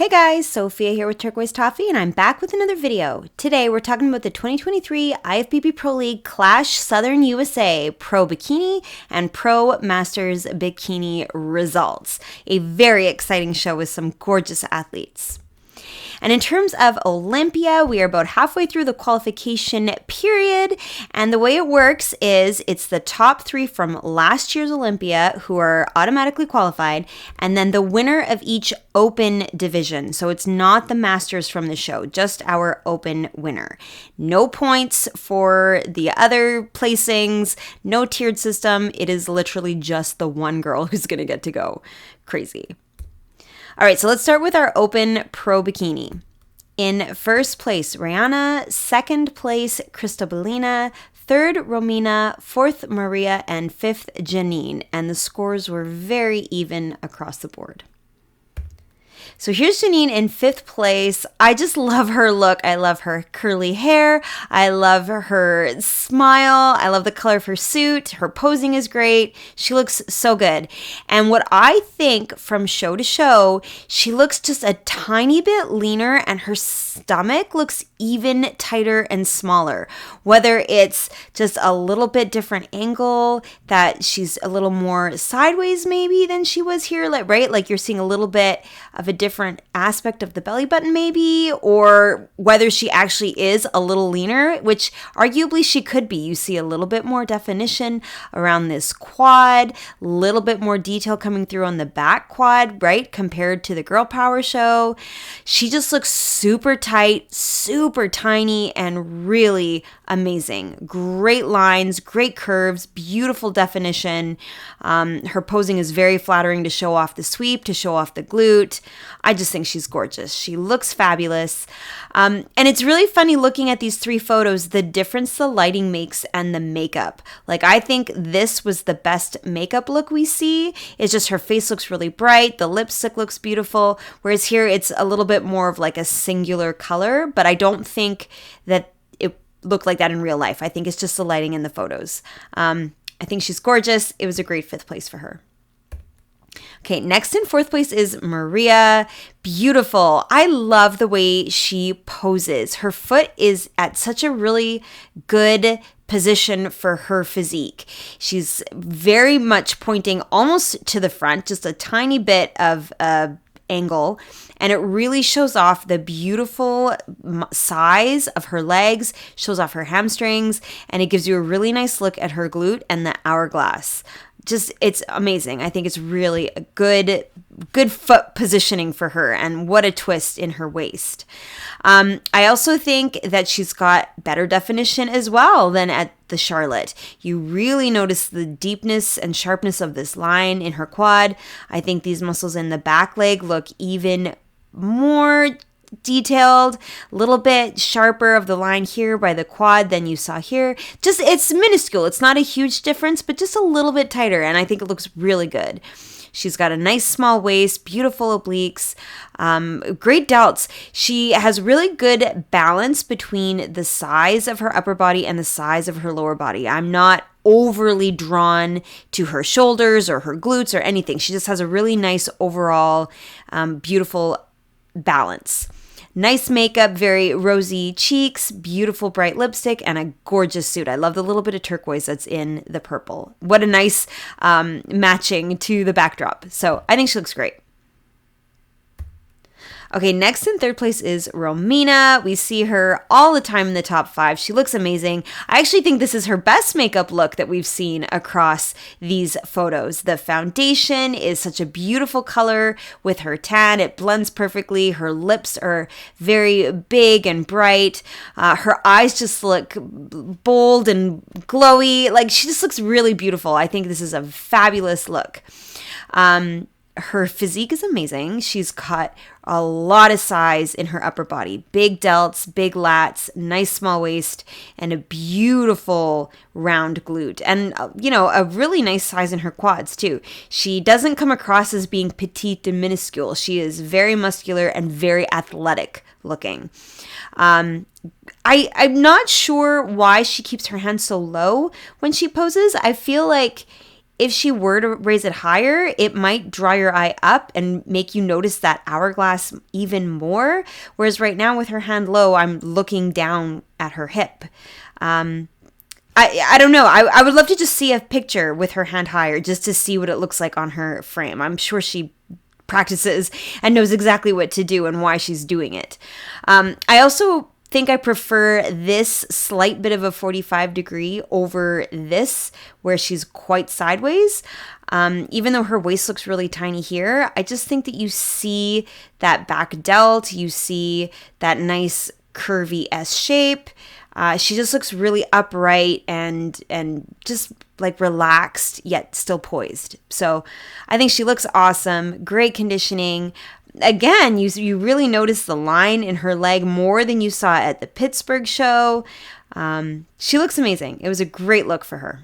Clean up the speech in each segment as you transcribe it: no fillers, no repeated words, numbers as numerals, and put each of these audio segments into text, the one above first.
Hey guys, Sophia here with Turquoise Toffee, and I'm back with another video. Today we're talking about the 2023 IFBB Pro League Klash Southern USA Pro Bikini and Pro Masters Bikini results. A very exciting show with some gorgeous athletes. And in terms of Olympia, we are about halfway through the qualification period. And the way it works is it's the top three from last year's Olympia who are automatically qualified, and then the winner of each open division. So it's not the masters from the show, just our open winner. No points for the other placings, no tiered system. It is literally just the one girl who's going to get to go. Crazy. All right, so let's start with our open pro bikini. In first place, Rihanna. Second place, Cristobelina. Third, Romina. Fourth, Maria. And fifth, Janine. And the scores were very even across the board. So here's Janine in fifth place. I just love her look. I love her curly hair. I love her smile. I love the color of her suit. Her posing is great. She looks so good. And what I think from show to show, she looks just a tiny bit leaner and her stomach looks even tighter and smaller. Whether it's just a little bit different angle, that she's a little more sideways maybe than she was here, right? Like you're seeing a little bit of a different aspect of the belly button maybe, or whether she actually is a little leaner, which arguably she could be. You see a little bit more definition around this quad, a little bit more detail coming through on the back quad, right? Compared to the Girl Power show. She just looks super tight, super tiny, and really amazing. Great lines, great curves, beautiful definition. Her posing is very flattering to show off the sweep, to show off the glute. I just think she's gorgeous. She looks fabulous. And it's really funny looking at these three photos, the difference the lighting makes and the makeup. Like, I think this was the best makeup look we see. It's just her face looks really bright. The lipstick looks beautiful. Whereas here it's a little bit more of like a singular color, but I don't think that it looked like that in real life. I think it's just the lighting in the photos. I think she's gorgeous. It was a great fifth place for her. Okay, next in fourth place is Maria. Beautiful. I love the way she poses. Her foot is at such a really good position for her physique. She's very much pointing almost to the front, just a tiny bit of angle, and it really shows off the beautiful size of her legs, shows off her hamstrings, and it gives you a really nice look at her glute and the hourglass. Just, it's amazing. I think it's really a good foot positioning for her, and what a twist in her waist. I also think that she's got better definition as well than at the Charlotte. You really notice the deepness and sharpness of this line in her quad. I think these muscles in the back leg look even more detailed, a little bit sharper of the line here by the quad than you saw here. Just, it's minuscule. It's not a huge difference, but just a little bit tighter, and I think it looks really good. She's got a nice small waist, beautiful obliques, great delts. She has really good balance between the size of her upper body and the size of her lower body. I'm not overly drawn to her shoulders or her glutes or anything. She just has a really nice overall beautiful balance. Nice makeup, very rosy cheeks, beautiful bright lipstick, and a gorgeous suit. I love the little bit of turquoise that's in the purple. What a nice matching to the backdrop. So I think she looks great. Okay, next in third place is Romina. We see her all the time in the top 5. She looks amazing. I actually think this is her best makeup look that we've seen across these photos. The foundation is such a beautiful color with her tan. It blends perfectly. Her lips are very big and bright. Her eyes just look bold and glowy. Like, she just looks really beautiful. I think this is a fabulous look. Her physique is amazing. She's got a lot of size in her upper body. Big delts, big lats, nice small waist, and a beautiful round glute. And, a really nice size in her quads, too. She doesn't come across as being petite and minuscule. She is very muscular and very athletic looking. I'm not sure why she keeps her hands so low when she poses. I feel like if she were to raise it higher, it might draw your eye up and make you notice that hourglass even more. Whereas right now with her hand low, I'm looking down at her hip. I don't know. I would love to just see a picture with her hand higher just to see what it looks like on her frame. I'm sure she practices and knows exactly what to do and why she's doing it. I also think I prefer this slight bit of a 45 degree over this where she's quite sideways. Even though her waist looks really tiny here, I just think that you see that back delt, you see that nice curvy S shape. She just looks really upright and just like relaxed yet still poised. So I think she looks awesome. Great conditioning. Again, you really notice the line in her leg more than you saw at the Pittsburgh show. She looks amazing. It was a great look for her.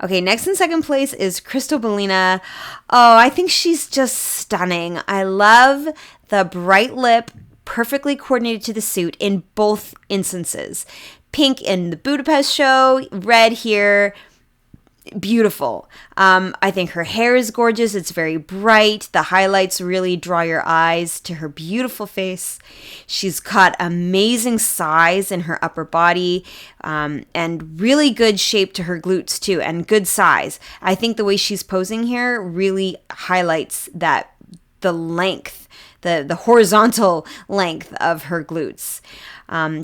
Okay, next in second place is Kristobelina. Oh, I think she's just stunning. I love the bright lip, perfectly coordinated to the suit in both instances. Pink in the Budapest show, red here. Beautiful. I think her hair is gorgeous. It's very bright. The highlights really draw your eyes to her beautiful face. She's got amazing size in her upper body, and really good shape to her glutes too, and good size. I think the way she's posing here really highlights that the length, the horizontal length of her glutes.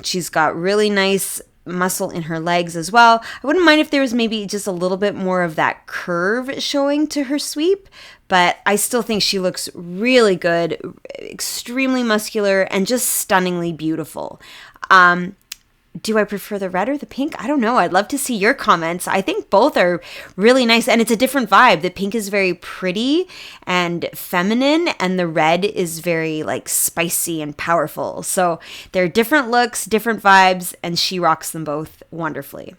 She's got really nice muscle in her legs as well. I wouldn't mind if there was maybe just a little bit more of that curve showing to her sweep, but I still think she looks really good, extremely muscular, and just stunningly beautiful. Do I prefer the red or the pink? I don't know. I'd love to see your comments. I think both are really nice, and it's a different vibe. The pink is very pretty and feminine, and the red is very like spicy and powerful. So they're different looks, different vibes, and she rocks them both wonderfully.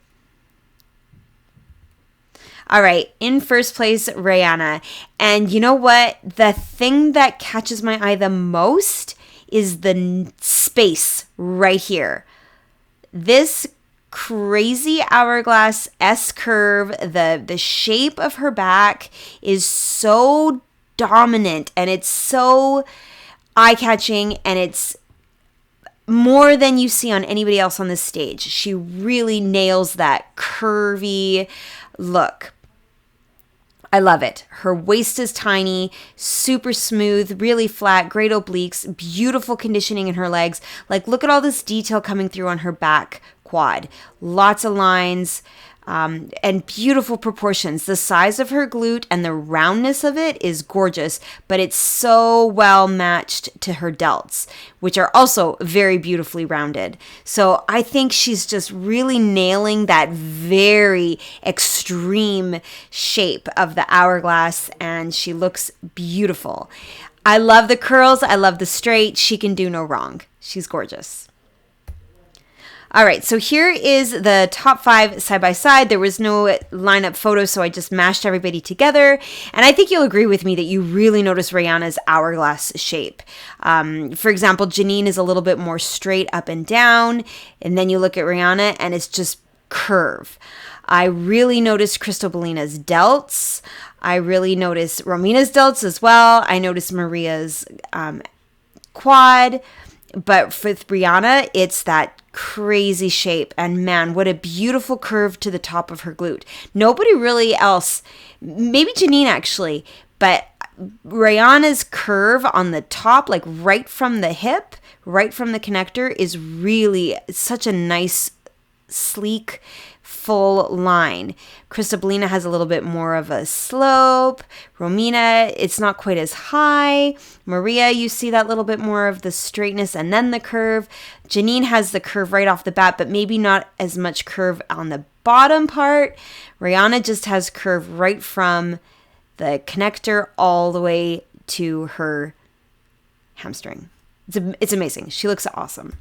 All right, in first place, Rihanna. And you know what? The thing that catches my eye the most is the space right here. This crazy hourglass S curve, the shape of her back is so dominant and it's so eye-catching, and it's more than you see on anybody else on this stage. She really nails that curvy look. I love it. Her waist is tiny, super smooth, really flat, great obliques, beautiful conditioning in her legs. Like, look at all this detail coming through on her back quad. Lots of lines, and beautiful proportions. The size of her glute and the roundness of it is gorgeous, but it's so well matched to her delts, which are also very beautifully rounded. So I think she's just really nailing that very extreme shape of the hourglass, and she looks beautiful. I love the curls. I love the straight. She can do no wrong. She's gorgeous. All right, so here is the top 5 side by side. There was no lineup photo, so I just mashed everybody together. And I think you'll agree with me that you really notice Rihanna's hourglass shape. For example, Janine is a little bit more straight up and down, and then you look at Rihanna and it's just curve. I really notice Kristobelina's delts. I really notice Romina's delts as well. I notice Maria's quad. But with Rihanna, it's that crazy shape, and man, what a beautiful curve to the top of her glute. Nobody really else, maybe Janine actually, but Rihanna's curve on the top, like right from the hip, right from the connector, is really such a nice, sleek, full line. Kristobelina has a little bit more of a slope. Romina, it's not quite as high. Maria, you see that little bit more of the straightness and then the curve. Janine has the curve right off the bat, but maybe not as much curve on the bottom part. Rihanna just has curve right from the connector all the way to her hamstring. It's amazing. She looks awesome.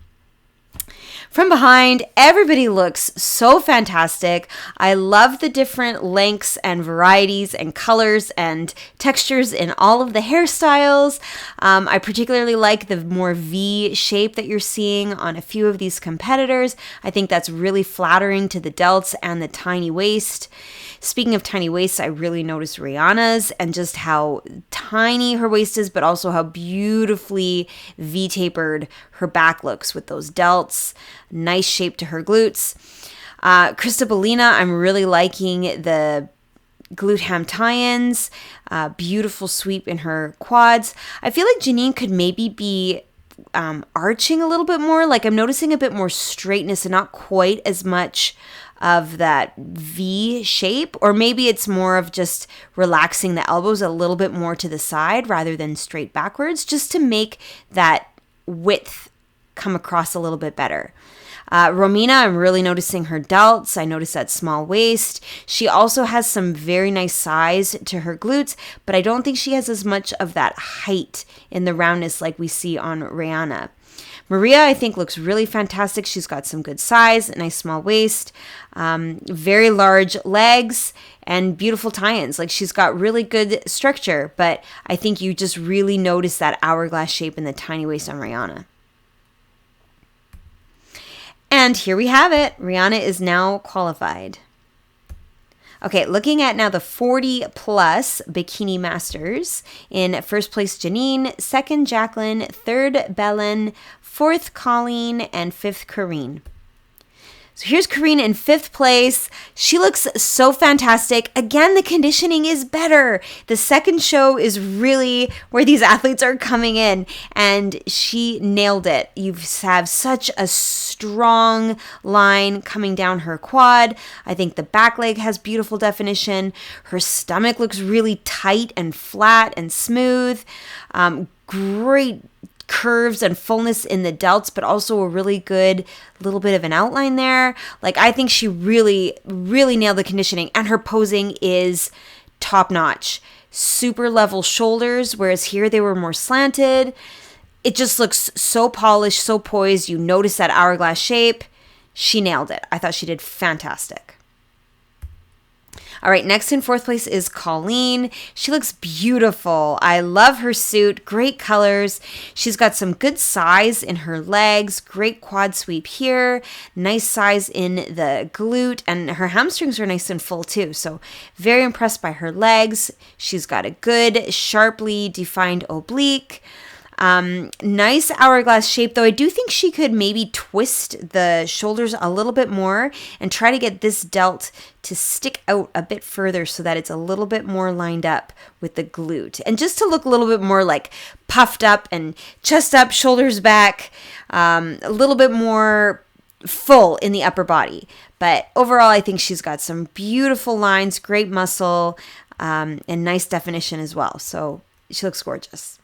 From behind, everybody looks so fantastic. I love the different lengths and varieties and colors and textures in all of the hairstyles. I particularly like the more V shape that you're seeing on a few of these competitors. I think that's really flattering to the delts and the tiny waist. Speaking of tiny waists, I really noticed Rihanna's and just how tiny her waist is, but also how beautifully V-tapered her back looks with those delts. Nice shape to her glutes. Krista Bellina, I'm really liking the glute ham tie-ins. Beautiful sweep in her quads. I feel like Janine could maybe be arching a little bit more. Like I'm noticing a bit more straightness and not quite as much of that V shape, or maybe it's more of just relaxing the elbows a little bit more to the side rather than straight backwards, just to make that width come across a little bit better. Romina, I'm really noticing her delts. I noticed that small waist. She also has some very nice size to her glutes, but I don't think she has as much of that height in the roundness like we see on Rihanna. Maria, I think, looks really fantastic. She's got some good size, nice small waist, very large legs, and beautiful tie-ins. Like she's got really good structure, but I think you just really notice that hourglass shape in the tiny waist on Rihanna. And here we have it. Rihanna is now qualified. Okay, looking at now the 40 plus Bikini Masters. In first place, Janine, second, Jacqueline, third, Belen, fourth, Colleen, and fifth, Karine. So here's Karine in fifth place. She looks so fantastic. Again, the conditioning is better. The second show is really where these athletes are coming in, and she nailed it. You have such a strong line coming down her quad. I think the back leg has beautiful definition. Her stomach looks really tight and flat and smooth. Great curves and fullness in the delts, but also a really good little bit of an outline there. Like I think she really nailed the conditioning, and her posing is top notch. Super level shoulders, whereas here they were more slanted. It just looks so polished, so poised. You notice that hourglass shape. She nailed it. I thought she did fantastic. All right, next in fourth place is Colleen. She looks beautiful. I love her suit, great colors. She's got some good size in her legs, great quad sweep here, nice size in the glute, and her hamstrings are nice and full too. So very impressed by her legs. She's got a good, sharply defined oblique. Nice hourglass shape, though I do think she could maybe twist the shoulders a little bit more and try to get this delt to stick out a bit further so that it's a little bit more lined up with the glute, and just to look a little bit more like puffed up and chest up, shoulders back, a little bit more full in the upper body. But overall, I think she's got some beautiful lines, great muscle, and nice definition as well. So she looks gorgeous.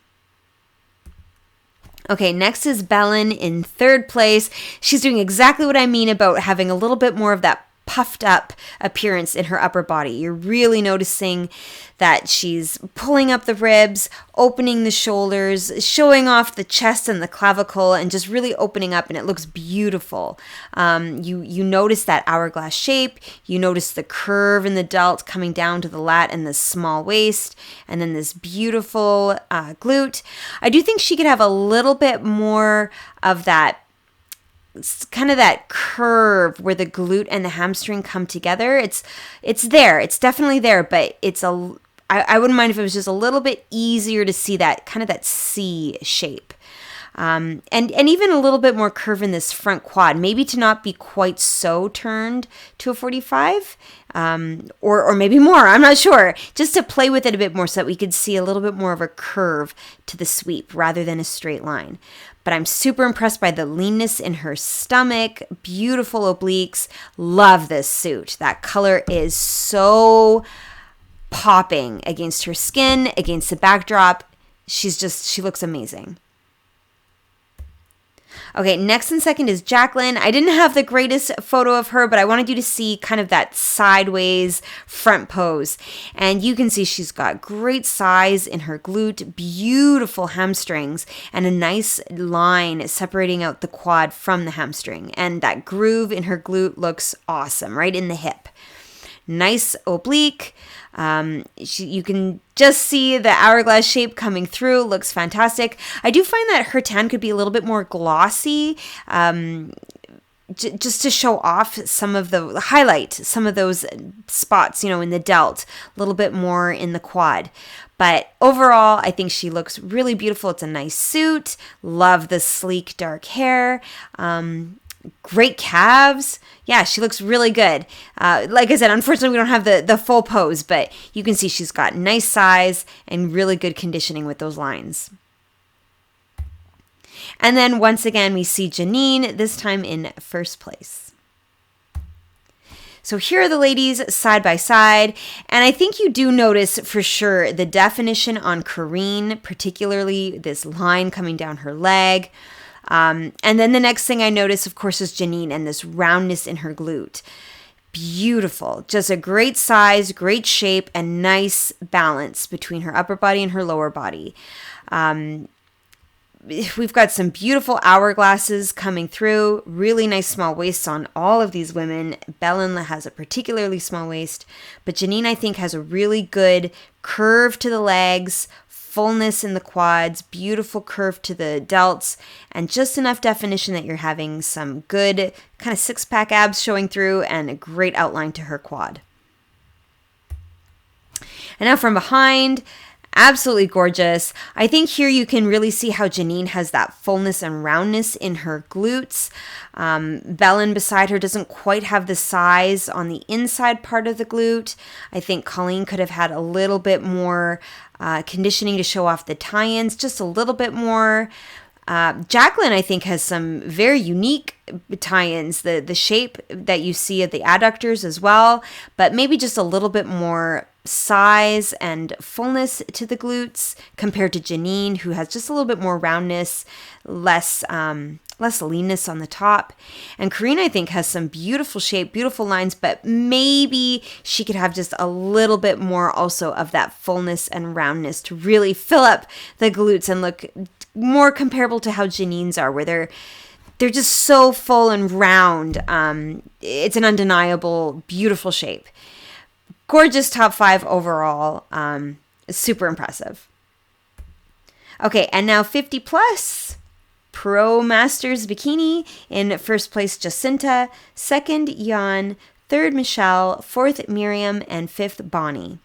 Okay, next is Belen in third place. She's doing exactly what I mean about having a little bit more of that puffed up appearance in her upper body. You're really noticing that she's pulling up the ribs, opening the shoulders, showing off the chest and the clavicle, and just really opening up, and it looks beautiful. You notice that hourglass shape, you notice the curve in the delt coming down to the lat and the small waist, and then this beautiful glute. I do think she could have a little bit more of that, kind of that curve where the glute and the hamstring come together. It's there. It's definitely there, but I wouldn't mind if it was just a little bit easier to see that kind of that C shape. And even a little bit more curve in this front quad, maybe to not be quite so turned to a 45, or maybe more, I'm not sure, just to play with it a bit more so that we could see a little bit more of a curve to the sweep rather than a straight line. But I'm super impressed by the leanness in her stomach, beautiful obliques. Love this suit. That color is so popping against her skin, against the backdrop. She looks amazing. Okay, next and second is Jacqueline. I didn't have the greatest photo of her, but I wanted you to see kind of that sideways front pose. And you can see she's got great size in her glute, beautiful hamstrings, and a nice line separating out the quad from the hamstring. And that groove in her glute looks awesome, right in the hip. Nice oblique. You can just see the hourglass shape coming through. Looks fantastic. I do find that her tan could be a little bit more glossy, just to show off highlight some of those spots, in the delt, a little bit more in the quad. But overall, I think she looks really beautiful. It's a nice suit. Love the sleek dark hair. Great calves. Yeah, she looks really good. Like I said, unfortunately, we don't have the full pose, but you can see she's got nice size and really good conditioning with those lines. And then once again, we see Janine, this time in first place. So here are the ladies side by side, and I think you do notice for sure the definition on Karine, particularly this line coming down her leg. And then the next thing I notice, of course, is Janine and this roundness in her glute. Beautiful. Just a great size, great shape, and nice balance between her upper body and her lower body. We've got some beautiful hourglasses coming through. Really nice small waists on all of these women. Belen has a particularly small waist, but Janine, I think, has a really good curve to the legs, fullness in the quads, beautiful curve to the delts, and just enough definition that you're having some good kind of six-pack abs showing through and a great outline to her quad. And now from behind, absolutely gorgeous. I think here you can really see how Janine has that fullness and roundness in her glutes. Belen beside her doesn't quite have the size on the inside part of the glute. I think Colleen could have had a little bit more conditioning to show off the tie-ins, just a little bit more. Jacqueline, I think, has some very unique tie-ins, the shape that you see at the adductors as well, but maybe just a little bit more size and fullness to the glutes compared to Janine, who has just a little bit more roundness, less leanness on the top. And Karine, I think, has some beautiful shape, beautiful lines, but maybe she could have just a little bit more also of that fullness and roundness to really fill up the glutes and look more comparable to how Janine's are, where they're just so full and round. It's an undeniable, beautiful shape. Gorgeous top 5 overall. Super impressive. Okay, and now 50 plus. Pro Masters Bikini. In first place, Jacinta. Second, Jan. Third, Michelle. Fourth, Miriam. And fifth, Bonnie.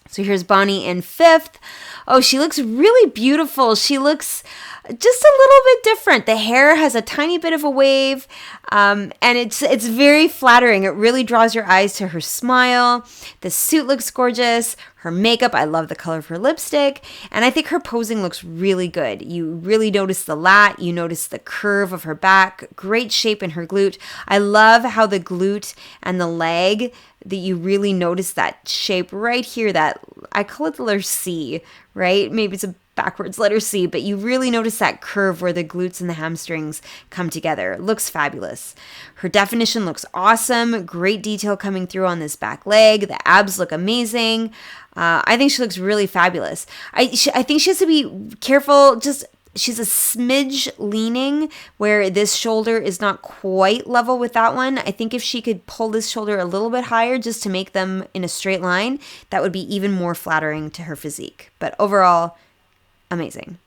So here's Bonnie in fifth. Oh, she looks really beautiful. She looks just a little bit different. The hair has a tiny bit of a wave, and it's very flattering. It really draws your eyes to her smile. The suit looks gorgeous. Her makeup, I love the color of her lipstick, and I think her posing looks really good. You really notice the lat. You notice the curve of her back. Great shape in her glute. I love how the glute and the leg, that you really notice that shape right here, that I call it the letter C, right? Maybe it's a backwards letter C, but you really notice that curve where the glutes and the hamstrings come together. It looks fabulous. Her definition looks awesome. Great detail coming through on this back leg. The abs look amazing. I think she looks really fabulous. I think she has to be careful. She's a smidge leaning where this shoulder is not quite level with that one. I think if she could pull this shoulder a little bit higher just to make them in a straight line, that would be even more flattering to her physique. But overall, amazing.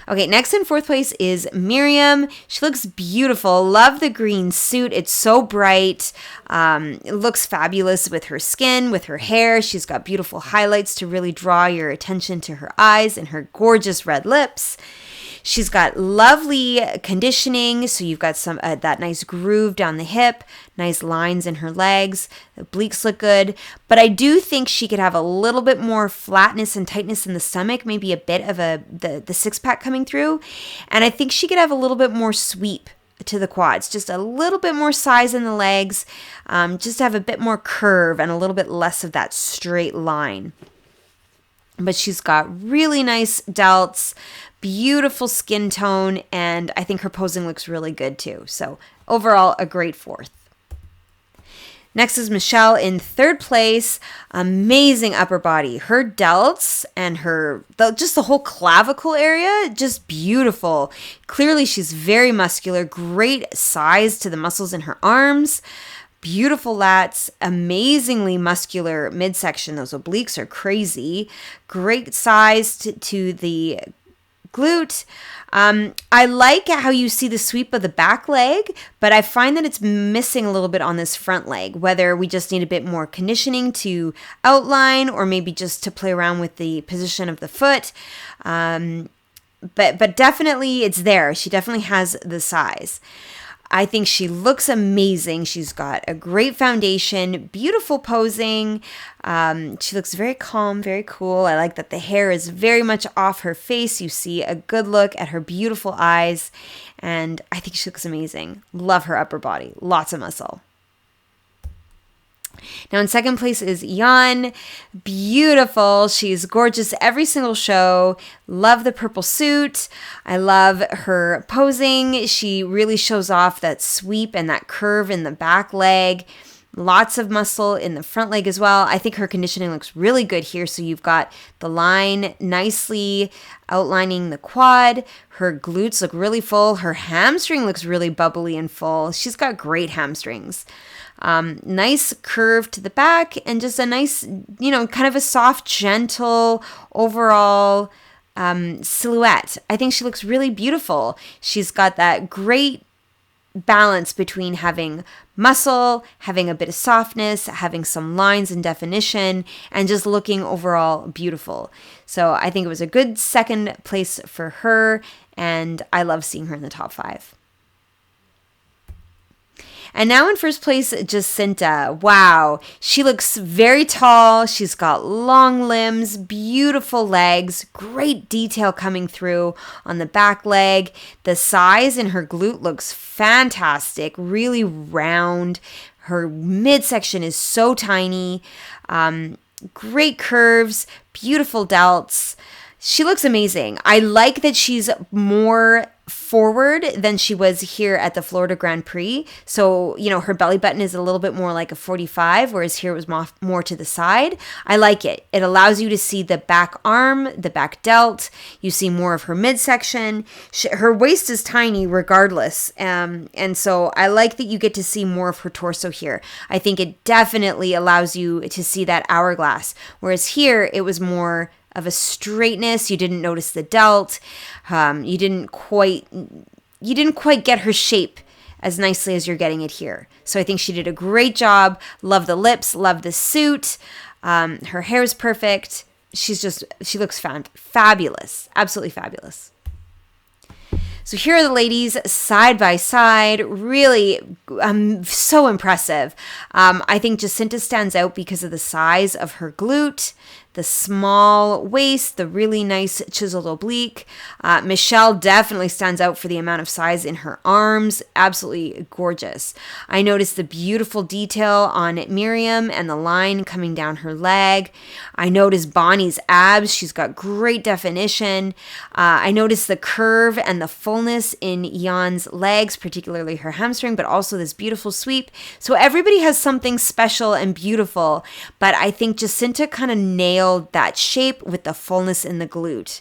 Okay, next in fourth place is Miriam. She looks beautiful. Love the green suit. It's so bright. It looks fabulous with her skin, with her hair. She's got beautiful highlights to really draw your attention to her eyes and her gorgeous red lips. She's got lovely conditioning, so you've got some that nice groove down the hip, nice lines in her legs. The obliques look good, but I do think she could have a little bit more flatness and tightness in the stomach, maybe a bit of the six-pack coming through, and I think she could have a little bit more sweep to the quads, just a little bit more size in the legs, just to have a bit more curve and a little bit less of that straight line. But she's got really nice delts, beautiful skin tone, and I think her posing looks really good too. So overall, a great fourth. Next is Michelle in third place. Amazing upper body. Her delts and just the whole clavicle area, just beautiful. Clearly, she's very muscular. Great size to the muscles in her arms. Beautiful lats, amazingly muscular midsection. Those obliques are crazy. Great size to the glute. I like how you see the sweep of the back leg, but I find that it's missing a little bit on this front leg, whether we just need a bit more conditioning to outline or maybe just to play around with the position of the foot. But definitely it's there. She definitely has the size. I think she looks amazing. She's got a great foundation, beautiful posing. She looks very calm, very cool. I like that the hair is very much off her face. You see a good look at her beautiful eyes, and I think she looks amazing. Love her upper body. Lots of muscle. Now in second place is Yan. Beautiful. She's gorgeous every single show. Love the purple suit. I love her posing. She really shows off that sweep and that curve in the back leg. Lots of muscle in the front leg as well. I think her conditioning looks really good here. So you've got the line nicely outlining the quad. Her glutes look really full. Her hamstring looks really bubbly and full. She's got great hamstrings. Nice curve to the back and just a nice, kind of a soft, gentle overall silhouette. I think she looks really beautiful. She's got that great balance between having muscle, having a bit of softness, having some lines and definition, and just looking overall beautiful. So I think it was a good second place for her, and I love seeing her in the top 5. And now in first place, Jacinta. Wow. She looks very tall. She's got long limbs, beautiful legs, great detail coming through on the back leg. The size in her glute looks fantastic, really round. Her midsection is so tiny. Great curves, beautiful delts. She looks amazing. I like that she's more forward than she was here at the Florida Grand Prix. So, her belly button is a little bit more like a 45, whereas here it was more to the side. I like it. It allows you to see the back arm, the back delt. You see more of her midsection. Her waist is tiny regardless. And so I like that you get to see more of her torso here. I think it definitely allows you to see that hourglass. Whereas here it was more of a straightness. You didn't notice the delt. You didn't quite get her shape as nicely as you're getting it here. So I think she did a great job. Love the lips, love the suit. Her hair is perfect. She looks fabulous. Absolutely fabulous. So here are the ladies side by side, really so impressive. I think Jacinta stands out because of the size of her glute, the small waist, the really nice chiseled oblique. Michelle definitely stands out for the amount of size in her arms. Absolutely gorgeous. I noticed the beautiful detail on Miriam and the line coming down her leg. I noticed Bonnie's abs. She's got great definition. I noticed the curve and the fullness in Jan's legs, particularly her hamstring, but also this beautiful sweep. So everybody has something special and beautiful, but I think Jacinta kind of nailed that shape with the fullness in the glute.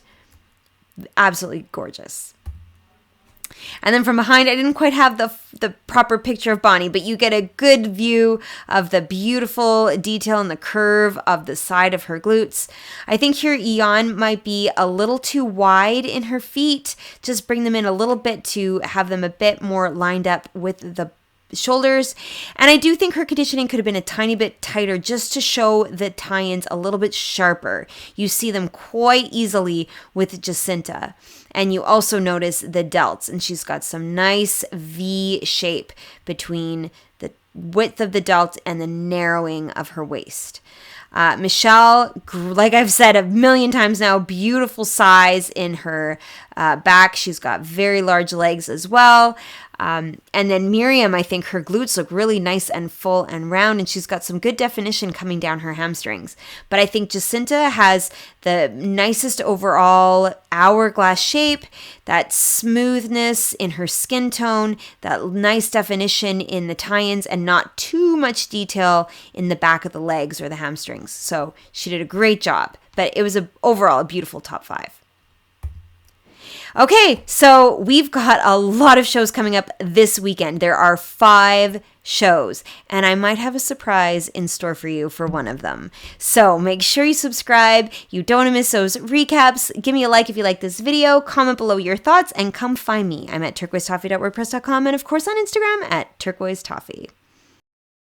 Absolutely gorgeous. And then from behind, I didn't quite have the proper picture of Bonnie, but you get a good view of the beautiful detail and the curve of the side of her glutes. I think here Jan might be a little too wide in her feet. Just bring them in a little bit to have them a bit more lined up with the shoulders. And I do think her conditioning could have been a tiny bit tighter just to show the tie-ins a little bit sharper. You see them quite easily with Jacinta. And you also notice the delts, and she's got some nice V shape between the width of the delt and the narrowing of her waist. Michelle, like I've said a million times now, beautiful size in her back. She's got very large legs as well. And then Miriam, I think her glutes look really nice and full and round, and she's got some good definition coming down her hamstrings. But I think Jacinta has the nicest overall hourglass shape, that smoothness in her skin tone, that nice definition in the tie-ins, and not too much detail in the back of the legs or the hamstrings. So she did a great job, but it was overall a beautiful top 5. Okay, so we've got a lot of shows coming up this weekend. There are 5 shows, and I might have a surprise in store for you for one of them. So make sure you subscribe. You don't want to miss those recaps. Give me a like if you like this video. Comment below your thoughts, and come find me. I'm at turquoisetoffee.wordpress.com, and of course on Instagram at turquoisetoffee.